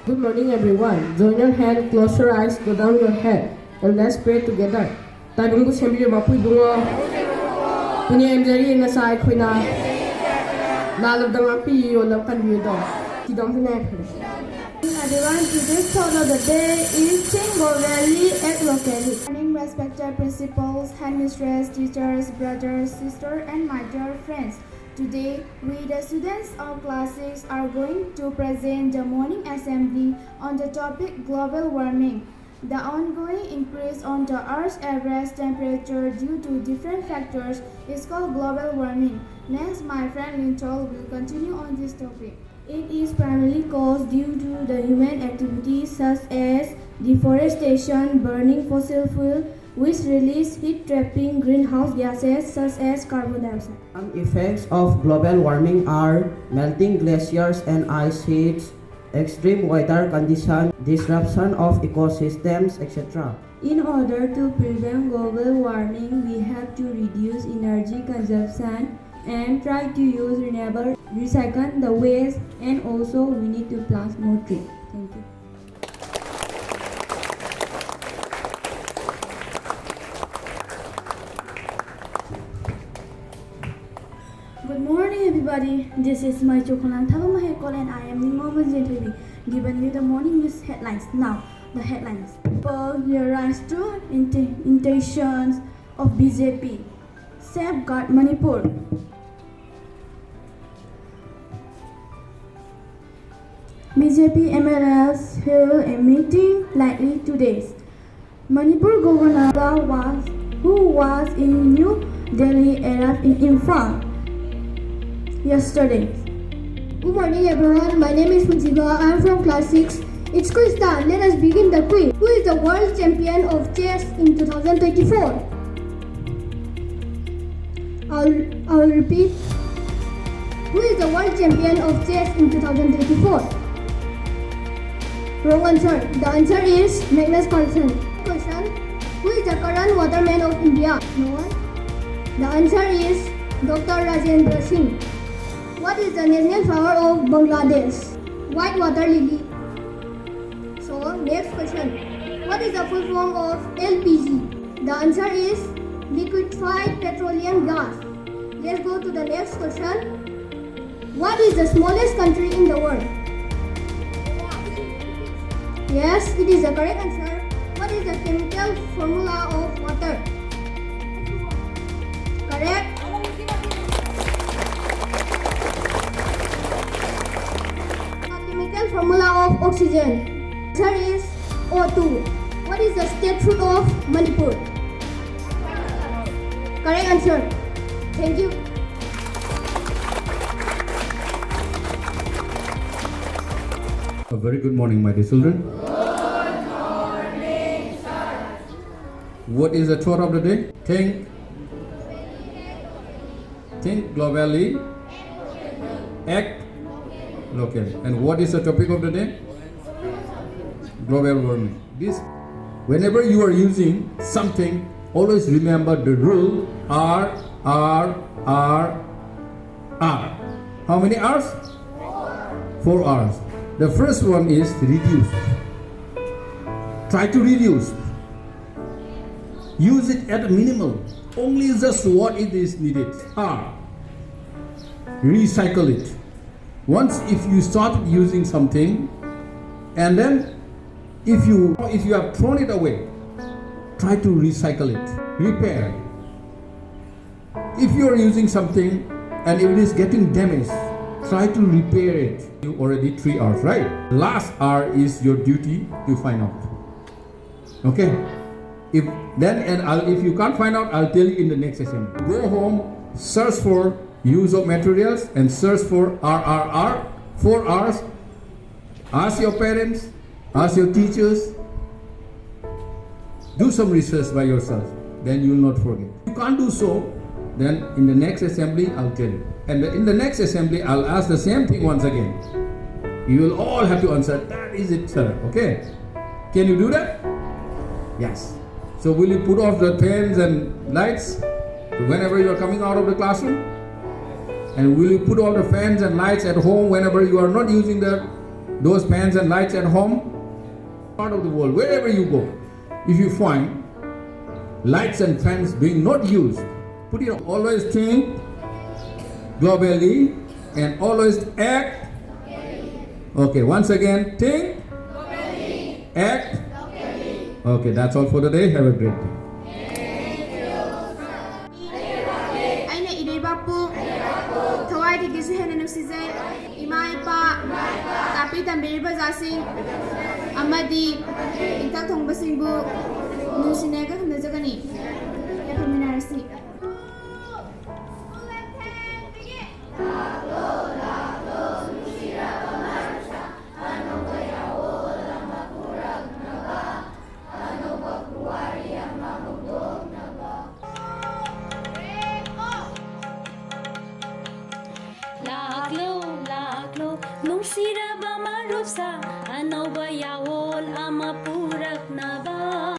Good morning, everyone. Join your hand, close your eyes, go down your head, and let's pray together. Tai bungbu sembri mapui bungo. Punya emjari ngasai khoina. Lalab dang api yo lakan biudo. Tidam punya. Everyone, today's thought of the day is think globally, act locally. Morning, respected principals, headmistress, teachers, brothers, sisters, and my dear friends. Today, we, the students of Class 6, are going to present the morning assembly on the topic global warming. The ongoing increase on the Earth's average temperature due to different factors is called global warming. Next, my friend Linchol will continue on this topic. It is primarily caused due to the human activities such as deforestation, burning fossil fuel, which release heat-trapping greenhouse gases such as carbon dioxide. Some effects of global warming are melting glaciers and ice sheets, extreme weather conditions, disruption of ecosystems, etc. In order to prevent global warming, we have to reduce energy consumption and try to use renewable, recycle the waste, and also we need to plant more trees. Thank you. Good morning, everybody. This is Maichou, Khongnangthaba, Maheikol, and I am giving you the morning news headlines. Now, the headlines. People here rise to intentions of BJP. Safeguard Manipur. BJP MLAs held a meeting likely today. Manipur Governor who was in New Delhi arrived in Imphal yesterday. Good morning, everyone. My name is Munziba. I am from Class 6. It's quiz time. Let us begin the quiz. Who is the world champion of chess in 2024? I'll repeat. Who is the world champion of chess in 2024? Wrong answer. The answer is Magnus Carlsen. Question. Who is the current waterman of India? No one. The answer is Dr. Rajendra Singh. What is the national flower of Bangladesh? White water lily. So, next question. What is the full form of LPG? The answer is liquefied petroleum gas. Let's go to the next question. What is the smallest country in the world? Yes, it is the correct answer. What is the chemical formula of water? Correct. Formula of oxygen. Answer is O2. What is the state fruit of Manipur? Correct answer. Thank you. A very good morning, my dear children. Good morning, sir. What is the thought of the day? Think globally, act locally. And what is the topic of the day? Global warming. Whenever you are using something, always remember the rule R. How many R's? 4 R's. The first one is reduce. Try to reduce. Use it at a minimum. Only just what it is needed. R. Recycle it. Once if you start using something, and then if you have thrown it away, try to recycle it. Repair. If you are using something and if it is getting damaged, try to repair it. You already 3 R's, right? Last R is your duty to find out. Okay? If you can't find out, I'll tell you in the next session. Go home, search for use of materials and search for RRR, 4 R's. Ask your parents, ask your teachers. Do some research by yourself, then you will not forget. If you can't do so, then in the next assembly, I'll tell you. And in the next assembly, I'll ask the same thing once again. You will all have to answer, that is it, sir. Okay? Can you do that? Yes. So will you put off the fans and lights whenever you are coming out of the classroom? And will you put all the fans and lights at home whenever you are not using the those fans and lights at home, part of the world, wherever you go, if you find lights and fans being not used, put it on. Always think globally and always act. Okay, once again, think, act. Okay, that's all for today. Have a great day. ꯑꯩꯅ ꯏꯔꯩꯕꯥꯛꯄꯨ ꯊꯋꯥꯏꯗꯒꯤꯁꯨ ꯍꯦꯟꯅ ꯅꯨꯡꯁꯤꯖꯩ ꯏꯃꯥ ꯏꯄꯥ ꯇꯥꯛꯄꯤ ꯇꯝꯕꯤꯔꯤꯕ ꯑꯣꯖꯥꯁꯤꯡ ꯑꯃꯗꯤ ꯏꯊꯛ ꯊꯣꯡꯕꯁꯤꯡꯕꯨ ꯅꯨꯡꯁꯤꯅꯔꯒ ꯊꯝꯅꯖꯒꯅꯤ ꯌꯥꯏꯐꯃꯤꯟꯅꯔꯁꯤ Laklo, nung siraba marupsa, ano ba yawol ama purak na ba?